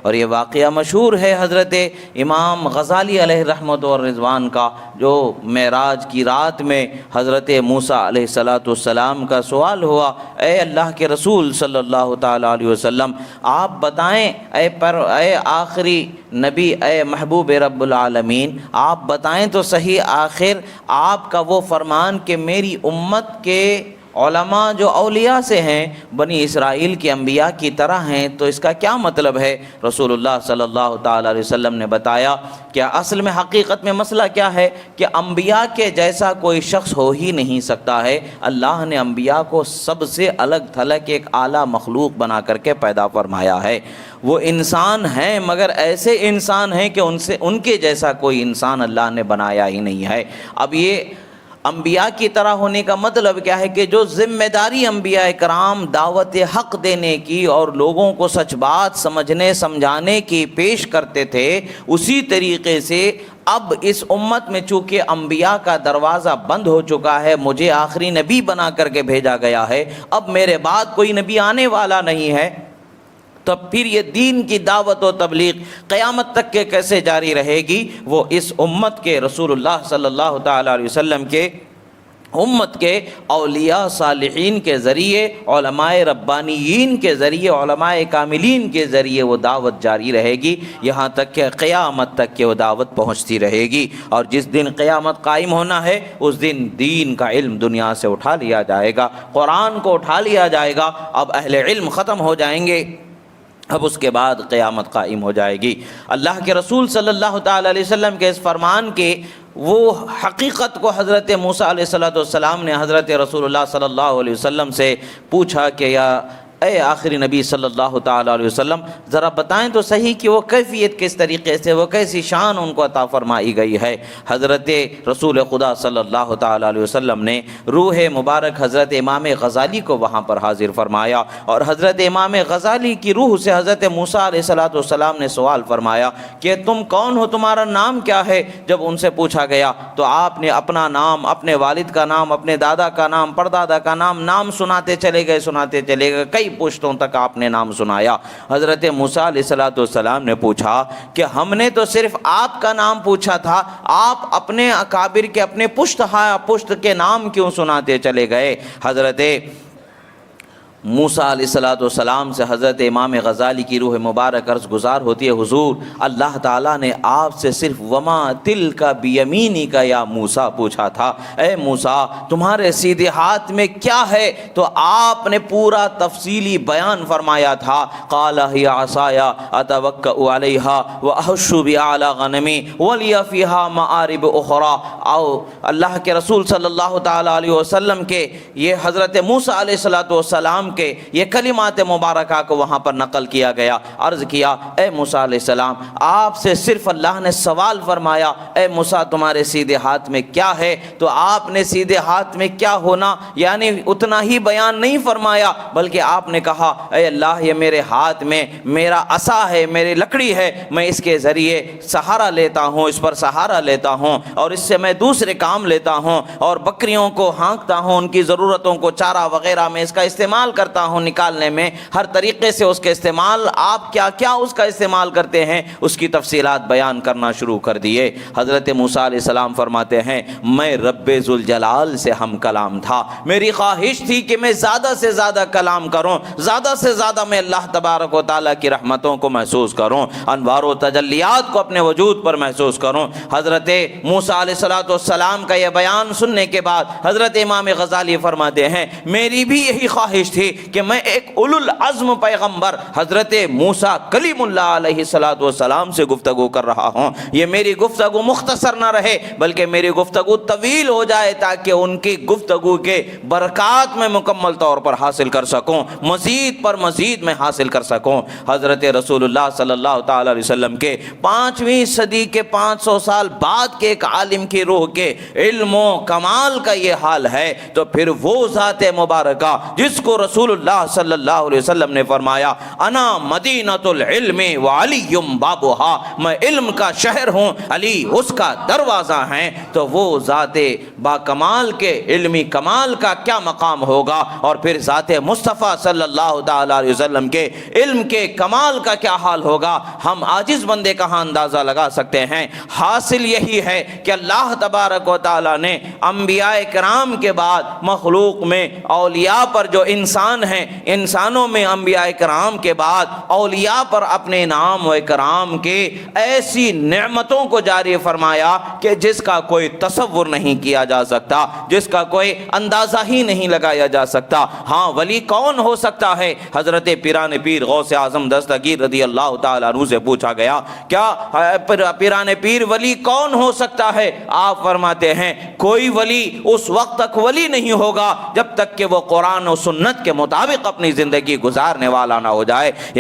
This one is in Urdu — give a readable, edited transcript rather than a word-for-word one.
اور یہ واقعہ مشہور ہے حضرت امام غزالی علیہ رحمت و رضوان کا، جو معراج کی رات میں حضرت موسیٰ علیہ السلام کا سوال ہوا، اے اللہ کے رسول صلی اللہ تعالیٰ علیہ وسلم، آپ بتائیں اے آخری نبی، اے محبوب رب العالمین، آپ بتائیں تو صحیح، آخر آپ کا وہ فرمان کہ میری امت کے علماء جو اولیاء سے ہیں بنی اسرائیل کے انبیاء کی طرح ہیں، تو اس کا کیا مطلب ہے؟ رسول اللہ صلی اللہ تعالیٰ علیہ وسلم نے بتایا کہ اصل میں حقیقت میں مسئلہ کیا ہے کہ انبیاء کے جیسا کوئی شخص ہو ہی نہیں سکتا ہے۔ اللہ نے انبیاء کو سب سے الگ تھلگ ایک اعلیٰ مخلوق بنا کر کے پیدا فرمایا ہے۔ وہ انسان ہیں مگر ایسے انسان ہیں کہ ان کے جیسا کوئی انسان اللہ نے بنایا ہی نہیں ہے۔ اب یہ انبیاء کی طرح ہونے کا مطلب کیا ہے کہ جو ذمہ داری انبیاء کرام دعوت حق دینے کی اور لوگوں کو سچ بات سمجھنے سمجھانے کی پیش کرتے تھے، اسی طریقے سے اب اس امت میں چونکہ انبیاء کا دروازہ بند ہو چکا ہے، مجھے آخری نبی بنا کر کے بھیجا گیا ہے، اب میرے بعد کوئی نبی آنے والا نہیں ہے، تو پھر یہ دین کی دعوت و تبلیغ قیامت تک کے کیسے جاری رہے گی؟ وہ اس امت کے رسول اللہ صلی اللہ تعالیٰ علیہ وسلم کے امت کے اولیاء صالحین کے ذریعے، علماء ربانیین کے ذریعے، علماء کاملین کے ذریعے وہ دعوت جاری رہے گی، یہاں تک کہ قیامت تک کہ وہ دعوت پہنچتی رہے گی۔ اور جس دن قیامت قائم ہونا ہے اس دن دین کا علم دنیا سے اٹھا لیا جائے گا، قرآن کو اٹھا لیا جائے گا، اب اہل علم ختم ہو جائیں گے، اب اس کے بعد قیامت قائم ہو جائے گی۔ اللہ کے رسول صلی اللہ تعالیٰ علیہ وسلم کے اس فرمان کے وہ حقیقت کو حضرت موسیٰ علیہ السلام نے حضرت رسول اللہ صلی اللہ علیہ وسلم سے پوچھا کہ یا اے آخری نبی صلی اللہ تعالیٰ علیہ وسلم، ذرا بتائیں تو صحیح کہ وہ کیفیت کس طریقے سے، وہ کیسی شان ان کو عطا فرمائی گئی ہے۔ حضرت رسول خدا صلی اللہ تعالیٰ علیہ وسلم نے روح مبارک حضرت امام غزالی کو وہاں پر حاضر فرمایا، اور حضرت امام غزالی کی روح سے حضرت موسیٰ علیہ السلام نے سوال فرمایا کہ تم کون ہو، تمہارا نام کیا ہے؟ جب ان سے پوچھا گیا تو آپ نے اپنا نام، اپنے والد کا نام، اپنے دادا کا نام، پردادا کا نام سناتے چلے گئے، کئی پشتوں تک آپ نے نام سنایا۔ حضرت موسیٰ علیہ السلام نے پوچھا کہ ہم نے تو صرف آپ کا نام پوچھا تھا، آپ اپنے اکابر کے، اپنے پشت کے نام کیوں سناتے چلے گئے؟ حضرت موسیٰ علیہ السلام سے حضرت امام غزالی کی روح مبارک عرض گزار ہوتی ہے، حضور اللہ تعالیٰ نے آپ سے صرف وما تلک بیمینک یا موسیٰ پوچھا تھا، اے موسیٰ تمہارے سیدھے ہاتھ میں کیا ہے؟ تو آپ نے پورا تفصیلی بیان فرمایا تھا، قال ہی عصای اتوکأ علیہا واحش بعلی غنمی ولی فیہا مآرب اخری۔ او اللہ کے رسول صلی اللہ تعالیٰ علیہ وسلم کے یہ حضرت موسیٰ علیہ السلام کے یہ کلمات مبارکہ کو وہاں پر نقل کیا گیا۔ عرض کیا اے موسیٰ علیہ السلام، آپ سے صرف اللہ نے سوال فرمایا اے موسیٰ تمہارے سیدھے ہاتھ میں کیا ہے؟ تو آپ نے سیدھے ہاتھ میں کیا ہونا یعنی اتنا ہی بیان نہیں فرمایا، بلکہ آپ نے کہا اے اللہ یہ میرے ہاتھ میں میرا عصا ہے، میری لکڑی ہے، میں اس کے ذریعے سہارا لیتا ہوں، اس پر سہارا لیتا ہوں، اور اس سے میں دوسرے کام لیتا ہوں، اور بکریوں کو ہانکتا ہوں، ان کی ضرورتوں کو چارہ وغیرہ میں اس کا استعمال کرتا ہوں، نکالنے میں ہر طریقے سے اس کے استعمال، آپ کیا کیا اس کا استعمال کرتے ہیں اس کی تفصیلات بیان کرنا شروع کر دیے۔ حضرت موسیٰ علیہ السلام فرماتے ہیں میں رب ذوالجلال سے ہم کلام تھا، میری خواہش تھی کہ میں زیادہ سے زیادہ کلام کروں، زیادہ سے زیادہ میں اللہ تبارک و تعالیٰ کی رحمتوں کو محسوس کروں، انوار و تجلیات کو اپنے وجود پر محسوس کروں۔ حضرت موسیٰ علیہ السلام کا یہ بیان سننے کے بعد حضرت امام غزالی فرماتے ہیں میری بھی یہی خواہش تھی کہ میں ایک اولو العزم پیغمبر حضرت موسیٰ کلیم اللہ علیہ السلام سے گفتگو کر رہا ہوں، یہ میری گفتگو مختصر نہ رہے بلکہ میری گفتگو طویل ہو جائے تاکہ ان کی گفتگو کے برکات میں مکمل طور پر حاصل کر سکوں، مزید پر مزید میں حاصل کر سکوں۔ حضرت رسول اللہ صلی اللہ تعالی علیہ وسلم کے 5ویں صدی کے 500 سال بعد کے ایک عالم کی روح کے علم و کمال کا یہ حال ہے، تو پھر وہ ذات مبارکہ جس کو رسول رسول اللہ صلی اللہ علیہ وسلم نے فرمایا انا مدینۃ العلم وعلی بابھا، میں علم کا شہر ہوں، علی اس کا دروازہ ہیں۔ تو وہ ذات با کمال کے علمی کمال کا کیا مقام ہوگا، اور پھر ذات مصطفیٰ صلی اللہ تعالی علیہ وسلم کے علم کے کمال کا کیا حال ہوگا، ہم عاجز بندے کہاں اندازہ لگا سکتے ہیں۔ حاصل یہی ہے کہ اللہ تبارک و تعالی نے انبیاء کرام کے بعد مخلوق میں اولیاء پر، جو انسان ہیں انسانوں میں انبیاء کرام کے بعد اولیاء پر اپنے انعام و اکرام کے ایسی نعمتوں کو جاری فرمایا کہ جس کا کوئی تصور نہیں کیا جا سکتا، جس کا کوئی اندازہ ہی نہیں لگایا جا سکتا۔ ہاں ولی کون ہو سکتا ہے؟ حضرت پیران پیر غوث اعظم دستگیر رضی اللہ تعالیٰ عنہ سے پوچھا گیا کیا پیران پیر ولی کون ہو سکتا ہے؟ آپ فرماتے ہیں کوئی ولی اس وقت تک ولی نہیں ہوگا جب تک کہ وہ قرآن و سنت کے مطابق اپنی زندگی گزارنے والا نہ ہو جائے۔